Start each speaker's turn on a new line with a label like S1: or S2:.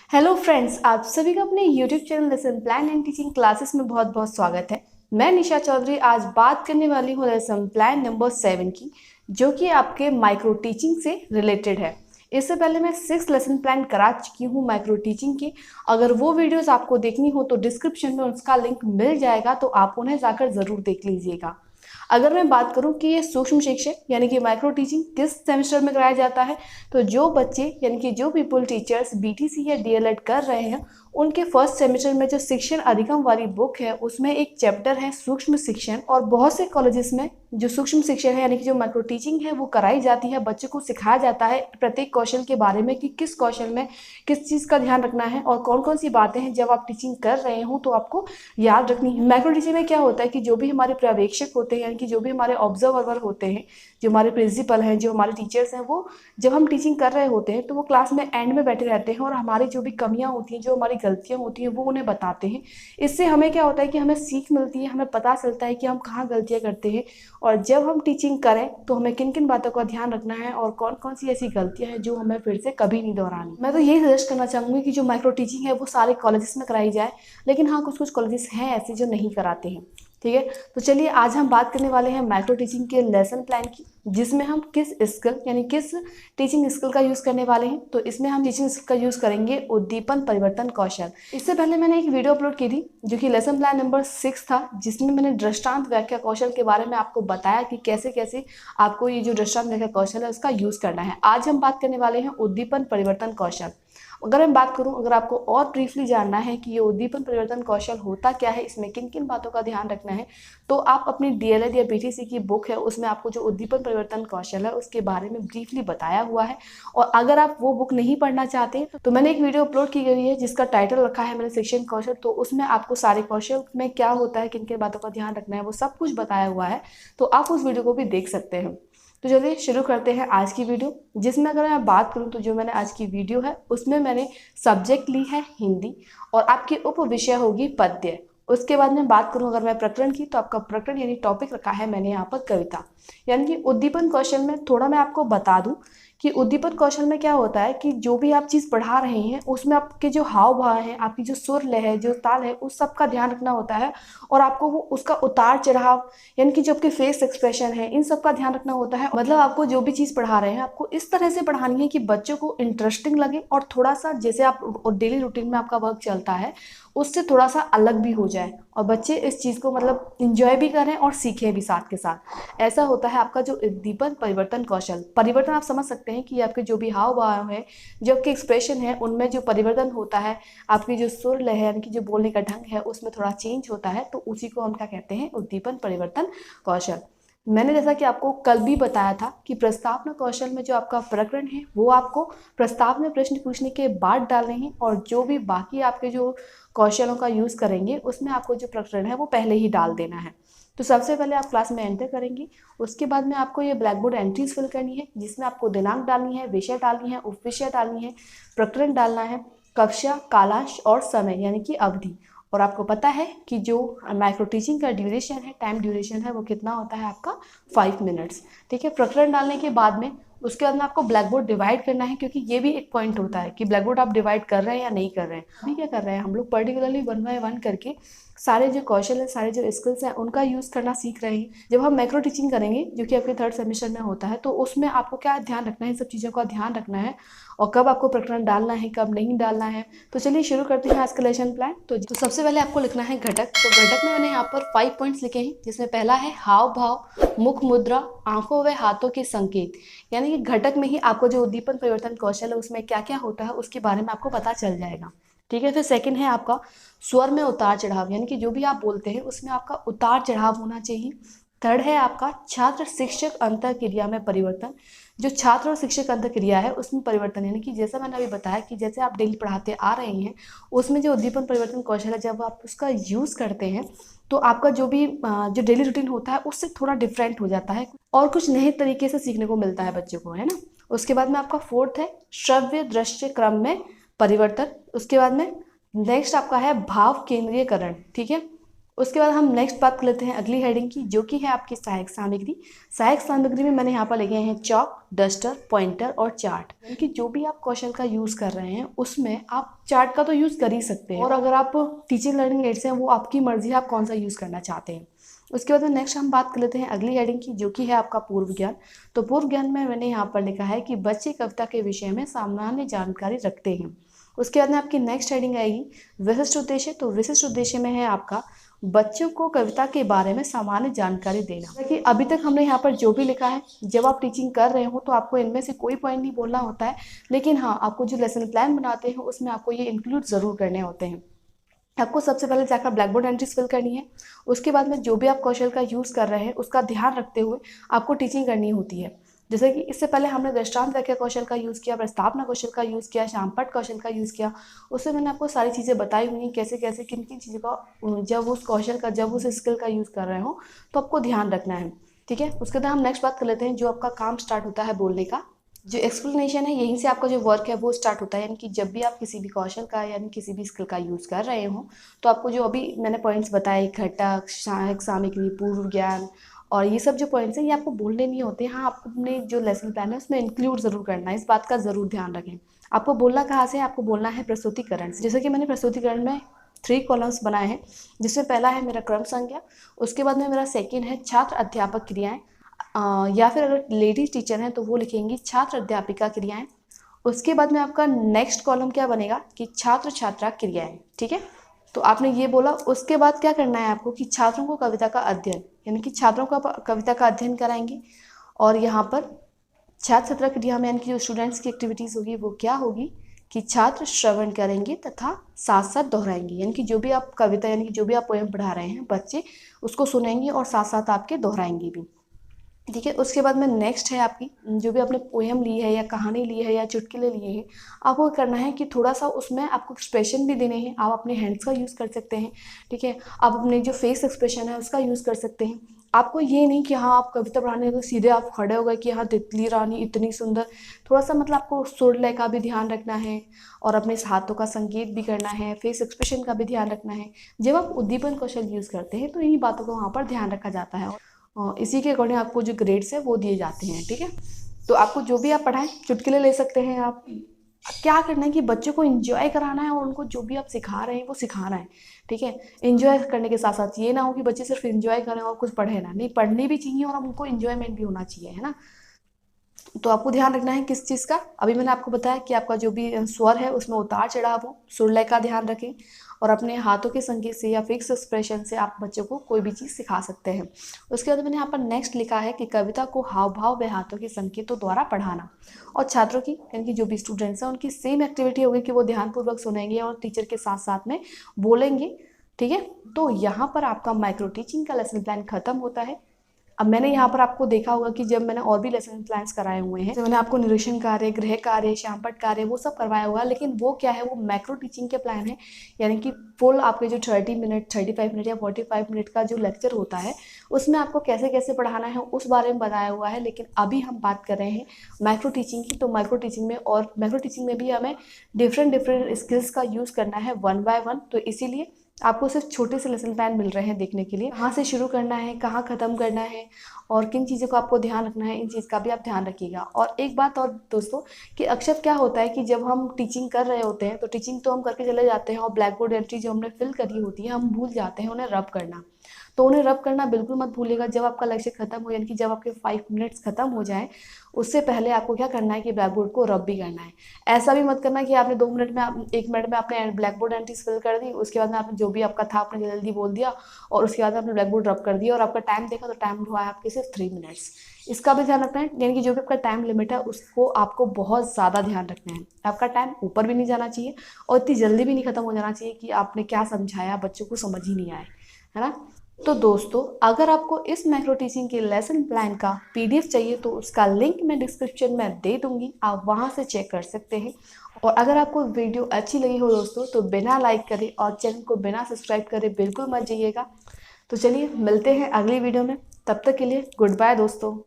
S1: Hello friends, आप सभी का अपने YouTube channel lesson plan and teaching classes में बहुत बहुत स्वागत है। मैं निशा चौधरी आज बात करने वाली हूँ लेसन प्लान नंबर 7 की, जो कि आपके माइक्रो टीचिंग से रिलेटेड है। इससे पहले मैं 6 लेसन प्लान करा चुकी हूँ माइक्रो टीचिंग की। अगर वो वीडियोस आपको देखनी हो तो डिस्क्रिप्शन में उसका लिंक मिल जाएगा, तो आप उन्हें जाकर ज़रूर देख लीजिएगा। अगर मैं बात करूं कि ये सूक्ष्म शिक्षा यानी कि माइक्रो टीचिंग किस सेमेस्टर में कराया जाता है, तो जो बच्चे यानी कि जो पीपल टीचर्स बीटीसी या डीएलएड कर रहे हैं, उनके फर्स्ट सेमेस्टर में जो शिक्षण अधिगम वाली बुक है उसमें एक चैप्टर है सूक्ष्म शिक्षण। और बहुत से कॉलेजेस में जो सूक्ष्म शिक्षण है यानी कि जो माइक्रो टीचिंग है वो कराई जाती है। बच्चों को सिखाया जाता है प्रत्येक कौशल के बारे में कि किस कौशल में किस चीज़ का ध्यान रखना है और कौन कौन सी बातें हैं जब आप टीचिंग कर रहे हो तो आपको याद रखनी है। माइक्रो टीचिंग में क्या होता है कि जो भी हमारे पर्यवेक्षक होते हैं यानी कि जो भी हमारे ऑब्जर्वर होते हैं, जो हमारे प्रिंसिपल हैं, जो हमारे टीचर्स हैं, वो जब हम टीचिंग कर रहे होते हैं तो वो क्लास में एंड में बैठे रहते हैं और हमारी जो भी कमियां होती हैं, जो हमारी गलतियां होती हैं, वो उन्हें बताते हैं। इससे हमें क्या होता है कि हमें सीख मिलती है, हमें पता चलता है कि हम कहाँ गलतियां करते हैं और जब हम टीचिंग करें तो हमें किन किन बातों का ध्यान रखना है और कौन कौन सी ऐसी गलतियां हैं जो हमें फिर से कभी नहीं दोहरानी। मैं तो यही सजेस्ट करना चाहूँगी कि जो माइक्रो टीचिंग है वो सारे कॉलेजेस में कराई जाए, लेकिन हाँ, कुछ कुछ कॉलेजेस हैं ऐसे जो नहीं कराते हैं। ठीक है, तो चलिए आज हम बात करने वाले हैं माइक्रो टीचिंग के लेसन प्लान की, जिसमें हम किस स्किल यानी किस टीचिंग स्किल का यूज़ करने वाले हैं। तो इसमें हम टीचिंग स्किल का यूज़ करेंगे उद्दीपन परिवर्तन कौशल। इससे पहले मैंने एक वीडियो अपलोड की थी जो कि लेसन प्लान नंबर 6 था, जिसमें मैंने दृष्टांत व्याख्या कौशल के बारे में आपको बताया कि कैसे कैसे आपको ये जो दृष्टांत व्याख्या कौशल है उसका यूज़ करना है। आज हम बात करने वाले हैं उद्दीपन परिवर्तन कौशल। अगर मैं बात करूं, अगर आपको और ब्रीफली जानना है कि ये उद्दीपन परिवर्तन कौशल होता क्या है, इसमें किन किन बातों का ध्यान रखना है, तो आप अपनी डीएलएड या बीटीसी की बुक है उसमें आपको जो उद्दीपन परिवर्तन कौशल है उसके बारे में ब्रीफली बताया हुआ है। और अगर आप वो बुक नहीं पढ़ना चाहते तो मैंने एक वीडियो अपलोड की गई है जिसका टाइटल रखा है मैंने शिक्षण कौशल। तो उसमें आपको सारे कौशल में क्या होता है, किन किन बातों का ध्यान रखना है, वो सब कुछ बताया हुआ है, तो आप उस वीडियो को भी देख सकते हैं। तो चलिए शुरू करते हैं आज की वीडियो, जिसमें अगर मैं बात करूं तो जो मैंने आज की वीडियो है उसमें मैंने सब्जेक्ट ली है हिंदी और आपकी उप विषय होगी पद्य। उसके बाद में बात करूं अगर मैं प्रकरण की, तो आपका प्रकरण यानी टॉपिक रखा है मैंने यहाँ पर कविता। यानी कि उद्दीपन कौशल में थोड़ा मैं आपको बता दूं कि उद्दीपन कौशल में क्या होता है कि जो भी आप चीज़ पढ़ा रहे हैं उसमें आपके जो हाव भाव है, आपकी जो सुर लय है, जो ताल है, उस सब का ध्यान रखना होता है। और आपको वो उसका उतार चढ़ाव यानी कि जो आपके फेस एक्सप्रेशन है, इन सब का ध्यान रखना होता है। मतलब आपको जो भी चीज़ पढ़ा रहे हैं आपको इस तरह से पढ़ानी है कि बच्चों को इंटरेस्टिंग लगे और थोड़ा सा जैसे आप डेली रूटीन में आपका वर्क चलता है उससे थोड़ा सा अलग भी हो जाए और बच्चे इस चीज़ को मतलब इंजॉय भी करें और सीखें भी साथ के साथ। ऐसा होता है आपका जो उद्दीपन परिवर्तन कौशल। परिवर्तन आप समझ सकते हैं कि आपके जो भी हाव भाव है, जो आपके एक्सप्रेशन है, उनमें जो परिवर्तन होता है, आपकी जो सुर लय है यानी कि जो बोलने का ढंग है उसमें थोड़ा चेंज होता है, तो उसी को हम क्या कहते हैं, उद्दीपन परिवर्तन कौशल। मैंने जैसा कि आपको कल भी बताया था कि प्रस्तावना कौशल में जो आपका प्रकरण है वो आपको प्रस्ताव में प्रश्न पूछने के बाद डालने हैं और जो भी बाकी आपके जो कौशलों का यूज़ करेंगे उसमें आपको जो प्रकरण है वो पहले ही डाल देना है। तो सबसे पहले आप क्लास में एंटर करेंगे, उसके बाद में आपको ये ब्लैक बोर्ड एंट्रीज फिल करनी है जिसमें आपको दिनांक डालनी है, विषय डालनी है, उपविषय डालनी है, प्रकरण डालना है, कक्षा, कालांश और समय यानी कि अवधि। और आपको पता है कि जो माइक्रो टीचिंग का ड्यूरेशन है, टाइम ड्यूरेशन है, वो कितना होता है आपका 5 मिनट्स। ठीक है, प्रकरण डालने के बाद में उसके बाद में आपको ब्लैक बोर्ड डिवाइड करना है, क्योंकि ये भी एक पॉइंट होता है कि ब्लैक बोर्ड आप डिवाइड कर रहे हैं या नहीं कर रहे हैं। अभी क्या कर रहे हैं हम लोग, पर्टिकुलरली 1 बाय 1 करके सारे जो कौशल है, सारे जो स्किल्स हैं उनका यूज़ करना सीख रहे हैं। जब हम माइक्रो टीचिंग करेंगे जो कि आपके 3rd सेमेस्टर में होता है, तो उसमें आपको क्या ध्यान रखना है, सब चीज़ों का ध्यान रखना है और कब आपको प्रकरण डालना है, कब नहीं डालना है। तो चलिए शुरू करते हैं आज का लेसन प्लान। तो सबसे पहले आपको लिखना है घटक। तो घटक में मैंने यहाँ पर 5 पॉइंट्स लिखे हैं, जिसमें पहला है हाव भाव, मुख मुद्रा, आंखों व हाथों के संकेत। यानी कि घटक में ही आपको जो उद्दीपन परिवर्तन कौशल है उसमें क्या क्या होता है उसके बारे में आपको पता चल जाएगा। ठीक है, फिर सेकंड है आपका स्वर में उतार चढ़ाव, यानी कि जो भी आप बोलते हैं उसमें आपका उतार चढ़ाव होना चाहिए। थर्ड है आपका छात्र शिक्षक अंतर क्रिया में परिवर्तन। जो छात्र और शिक्षक अंतर क्रिया है उसमें परिवर्तन, यानी कि जैसा मैंने अभी बताया कि जैसे आप डेली पढ़ाते आ रहे हैं उसमें जो उद्दीपन परिवर्तन कौशल है जब आप उसका यूज़ करते हैं तो आपका जो भी जो डेली रूटीन होता है उससे थोड़ा डिफरेंट हो जाता है और कुछ नए तरीके से सीखने को मिलता है बच्चों को, है ना। उसके बाद में आपका फोर्थ है श्रव्य दृश्य क्रम में परिवर्तन। उसके बाद में नेक्स्ट आपका है भाव केंद्रीयकरण। ठीक है, उसके बाद हम नेक्स्ट बात कर लेते हैं अगली हेडिंग की, जो कि है आपकी सहायक सामग्री। सहायक सामग्री में मैंने यहाँ पर लिखे हैं चॉक, डस्टर, पॉइंटर और चार्ट। यानी कि जो भी आप कौशल का यूज़ कर रहे हैं उसमें आप चार्ट का तो यूज़ कर ही सकते हैं, और अगर आप टीचिंग लर्निंग एड्स हैं वो आपकी मर्जी है आप कौन सा यूज़ करना चाहते हैं। उसके बाद में नेक्स्ट हम बात कर लेते हैं अगली हेडिंग की, जो कि है आपका पूर्व ज्ञान। तो पूर्व ज्ञान में मैंने यहाँ पर लिखा है कि बच्चे कविता के विषय में सामान्य जानकारी रखते हैं। उसके बाद में आपकी नेक्स्ट हेडिंग आएगी विशिष्ट उद्देश्य। तो विशिष्ट उद्देश्य में है आपका बच्चों को कविता के बारे में सामान्य जानकारी देना। देखिए अभी तक हमने यहाँ पर जो भी लिखा है, जब आप टीचिंग कर रहे हो तो आपको इनमें से कोई पॉइंट नहीं बोलना होता है, लेकिन हाँ आपको जो लेसन प्लान बनाते हैं उसमें आपको ये इंक्लूड ज़रूर करने होते हैं। आपको सबसे पहले जाकर ब्लैक बोर्ड एंट्रीज फिल करनी है। उसके बाद में जो भी आप कौशल का यूज़ कर रहे हैं उसका ध्यान रखते हुए आपको टीचिंग करनी होती है। जैसे कि इससे पहले हमने दृष्टांत वाक्य कौशल का यूज़ किया, प्रस्तावना कौशल का यूज़ किया, शामपट कौशल का यूज़ किया। उससे मैंने आपको सारी चीज़ें बताई हुई हैं, कैसे कैसे किन किन चीज़ों का जब उस कौशल का जब उस स्किल का यूज़ कर रहे हो तो आपको ध्यान रखना है। ठीक है, उसके बाद हम नेक्स्ट बात कर लेते हैं जो आपका काम स्टार्ट होता है बोलने का। जो एक्सप्लेनेशन है यहीं से आपका जो वर्क है वो स्टार्ट होता है। यानी कि जब भी आप किसी भी कौशल का यानी किसी भी स्किल का यूज़ कर रहे हो तो आपको जो अभी मैंने पॉइंट्स बताए, घटक, सहायक सामग्री, पूर्व ज्ञान और ये सब जो पॉइंट्स हैं ये आपको बोलने नहीं होते। हाँ आपको अपने जो लेसन प्लान है उसमें इंक्लूड ज़रूर करना है, इस बात का ज़रूर ध्यान रखें। आपको बोलना कहाँ से है, आपको बोलना है प्रस्तुतिकरण से। जैसे कि मैंने प्रस्तुतिकरण में 3 कॉलम्स बनाए हैं, जिसमें पहला है मेरा क्रम संज्ञा। उसके बाद में मेरा सेकेंड है छात्र अध्यापक क्रियाएँ, या फिर अगर लेडीज टीचर हैं तो वो लिखेंगी छात्र अध्यापिका क्रियाएं। उसके बाद में आपका नेक्स्ट कॉलम क्या बनेगा कि छात्र छात्रा क्रियाएं। ठीक है, तो आपने ये बोला। उसके बाद क्या करना है आपको कि छात्रों को कविता का अध्ययन, यानी कि छात्रों का कविता का अध्ययन कराएंगे। और यहाँ पर छात्र छात्रा क्रिया में यानी कि जो स्टूडेंट्स की एक्टिविटीज़ होगी वो क्या होगी कि छात्र श्रवण करेंगे तथा साथ साथ दोहराएंगे। यानी कि जो भी आप कविता यानी कि जो भी आप पोएम पढ़ा रहे हैं बच्चे उसको सुनेंगे और साथ साथ आपके दोहराएंगे भी। ठीक है, उसके बाद में नेक्स्ट है आपकी जो भी आपने पोएम ली है या कहानी ली है या चुटकुले लिए हैं, आपको करना है कि थोड़ा सा उसमें आपको एक्सप्रेशन भी देने हैं। आप अपने हैंड्स का यूज़ कर सकते हैं। ठीक है, आप अपने जो फेस एक्सप्रेशन है उसका यूज़ कर सकते हैं। आपको ये नहीं कि हाँ आप कविता पढ़ाने तो सीधे आप खड़े हो गए कि हाँ तितली रानी इतनी सुंदर। थोड़ा सा मतलब आपको सुर लय का भी ध्यान रखना है और अपने हाथों का संकेत भी करना है, फेस एक्सप्रेशन का भी ध्यान रखना है। जब आप उद्दीपन कौशल यूज़ करते हैं तो इन्हीं बातों को वहाँ पर ध्यान रखा जाता है और इसी के अकॉर्डिंग आपको जो ग्रेड्स है वो दिए जाते हैं। ठीक है, तो आपको जो भी आप पढ़ाएं, चुटकुले ले सकते हैं आप। क्या करना है कि बच्चों को एंजॉय कराना है और उनको जो भी आप सिखा रहे हैं वो सिखाना है। ठीक है, एंजॉय करने के साथ साथ ये ना हो कि बच्चे सिर्फ एंजॉय करें और कुछ पढ़े ना, नहीं पढ़नी भी चाहिए और उनको एंजॉयमेंट भी होना चाहिए, है ना। तो आपको ध्यान रखना है किस चीज़ का, अभी मैंने आपको बताया कि आपका जो भी स्वर है उसमें उतार चढ़ाव हो, सुर लय का ध्यान रखें और अपने हाथों के संकेत से या फिक्स एक्सप्रेशन से आप बच्चों को कोई भी चीज़ सिखा सकते हैं। उसके बाद मैंने यहाँ पर नेक्स्ट लिखा है कि कविता को हाव भाव व हाथों के संकेतों द्वारा पढ़ाना। और छात्रों की यानी कि जो भी स्टूडेंट्स हैं उनकी सेम एक्टिविटी होगी कि वो ध्यानपूर्वक सुनेंगे और टीचर के साथ साथ में बोलेंगे। ठीक है, तो यहाँ पर आपका माइक्रो टीचिंग का लेसन प्लान खत्म होता है। अब मैंने यहाँ पर आपको देखा होगा कि जब मैंने और भी लेसन प्लान्स कराए हुए हैं, जब मैंने आपको निरीक्षण कार्य, गृह कार्य, शामपट कार्य वो सब करवाया हुआ है, लेकिन वो क्या है वो मैक्रो टीचिंग के प्लान है। यानी कि फुल आपके जो 30 मिनट, 35 मिनट या 45 मिनट का जो लेक्चर होता है उसमें आपको कैसे कैसे पढ़ाना है उस बारे में बताया हुआ है। लेकिन अभी हम बात कर रहे हैं माइक्रो टीचिंग की। तो माइक्रो टीचिंग में और मैक्रो टीचिंग में भी हमें डिफरेंट स्किल्स का यूज़ करना है 1 बाय 1। तो इसीलिए आपको सिर्फ छोटे से लेसन प्लान मिल रहे हैं देखने के लिए, कहाँ से शुरू करना है, कहाँ ख़त्म करना है और किन चीज़ों का आपको ध्यान रखना है, इन चीज़ का भी आप ध्यान रखिएगा। और एक बात और दोस्तों कि अक्सर क्या होता है कि जब हम टीचिंग कर रहे होते हैं तो टीचिंग तो हम करके चले जाते हैं और ब्लैक बोर्ड एंट्री जो हमने फिल करी होती है हम भूल जाते हैं उन्हें रब करना। तो उन्हें रब करना बिल्कुल मत भूलिएगा। जब आपका लेक्चर खत्म हो यानी कि जब आपके 5 मिनट्स खत्म हो जाए उससे पहले आपको क्या करना है कि ब्लैक बोर्ड को रब भी करना है। ऐसा भी मत करना कि आपने 2 मिनट में 1 मिनट में आपने ब्लैक बोर्ड एंट्रीज फिल कर दी, उसके बाद में आपने जो भी आपका था आपने जल्दी बोल दिया और उसके बाद आपने ब्लैक बोर्ड रब कर दिया और आपका टाइम देखा तो टाइम हुआ है आपके सिर्फ 3 मिनट्स। इसका भी ध्यान रखना है, यानी कि जो भी आपका टाइम लिमिट है उसको आपको बहुत ज़्यादा ध्यान रखना है। आपका टाइम ऊपर भी नहीं जाना चाहिए और इतनी जल्दी भी नहीं खत्म हो जाना चाहिए कि आपने क्या समझाया बच्चों को समझ ही नहीं आए, है ना। तो दोस्तों अगर आपको इस मैक्रो टीचिंग के लेसन प्लान का पीडीएफ चाहिए तो उसका लिंक मैं डिस्क्रिप्शन में दे दूंगी, आप वहां से चेक कर सकते हैं। और अगर आपको वीडियो अच्छी लगी हो दोस्तों तो बिना लाइक करे और चैनल को बिना सब्सक्राइब करे बिल्कुल मत जाइएगा। तो चलिए मिलते हैं अगली वीडियो में, तब तक के लिए गुड बाय दोस्तों।